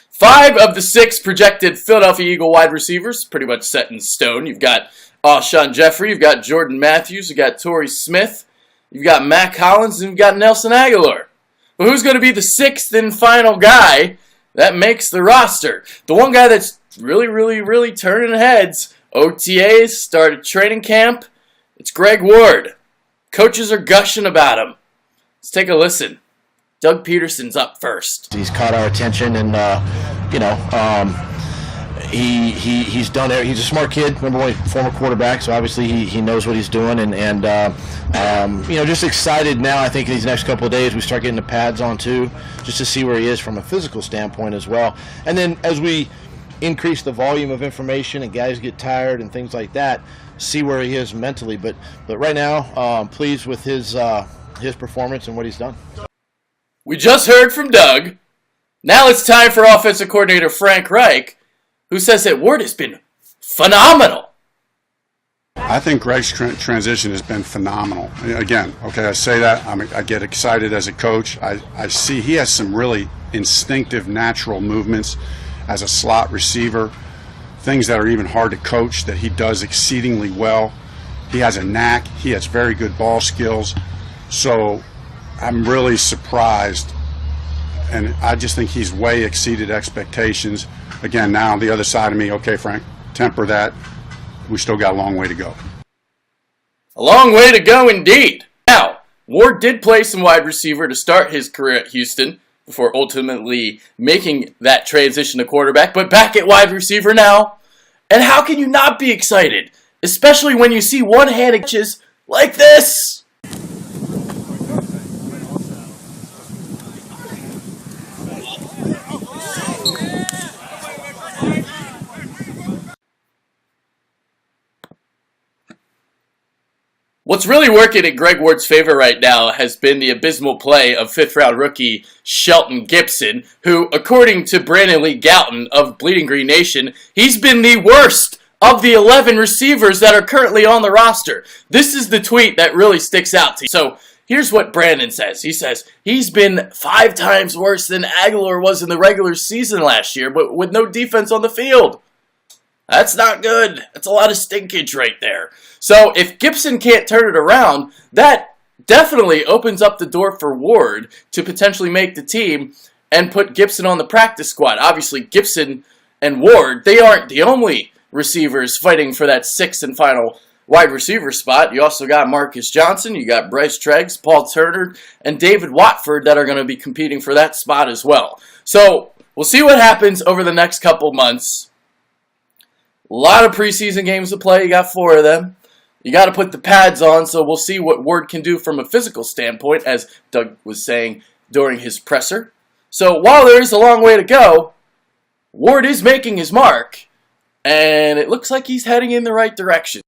5 of the 6 projected Philadelphia Eagle wide receivers, pretty much set in stone. You've got Alshon Jeffrey, you've got Jordan Matthews, you've got Torrey Smith, you've got Matt Collins, and you've got Nelson Aguilar. But who's going to be the 6th and final guy that makes the roster? The one guy that's really turning heads, OTAs, started training camp, it's Greg Ward. Coaches are gushing about him. Let's take a listen. Doug Peterson's up first. He's caught our attention, and he's done it. He's a smart kid. Number one, former quarterback, so obviously he knows what he's doing, and just excited now. I think these next couple of days we start getting the pads on too, just to see where he is from a physical standpoint as well. And then as we increase the volume of information and guys get tired and things like that, see where he is mentally. But right now, pleased with his performance and what he's done. We just heard from Doug. Now it's time for offensive coordinator Frank Reich, who says that Ward has been phenomenal. I think Greg's transition has been phenomenal. Again, okay, I say that, I get excited as a coach. I see he has some really instinctive, natural movements as a slot receiver, things that are even hard to coach that he does exceedingly well. He has a knack. He has very good ball skills. So I'm really surprised, and I just think he's way exceeded expectations. Again, now on the other side of me, okay, Frank, temper that. We still got a long way to go. A long way to go indeed. Now, Ward did play some wide receiver to start his career at Houston before ultimately making that transition to quarterback, but back at wide receiver now. And how can you not be excited, especially when you see one-handed catches like this? What's really working in Greg Ward's favor right now has been the abysmal play of 5th-round rookie Shelton Gibson, who, according to Brandon Lee Gouton of Bleeding Green Nation, he's been the worst of the 11 receivers that are currently on the roster. This is the tweet that really sticks out to you. So here's what Brandon says. He says, he's been 5 times worse than Aguilar was in the regular season last year, but with no defense on the field. That's not good. That's a lot of stinkage right there. So if Gibson can't turn it around, that definitely opens up the door for Ward to potentially make the team and put Gibson on the practice squad. Obviously, Gibson and Ward, they aren't the only receivers fighting for that 6th and final wide receiver spot. You also got Marcus Johnson, you got Bryce Treggs, Paul Turner, and David Watford that are going to be competing for that spot as well. So we'll see what happens over the next couple months. A lot of preseason games to play. You got 4 of them. You got to put the pads on, so we'll see what Ward can do from a physical standpoint, as Doug was saying during his presser. So while there is a long way to go, Ward is making his mark, and it looks like he's heading in the right direction.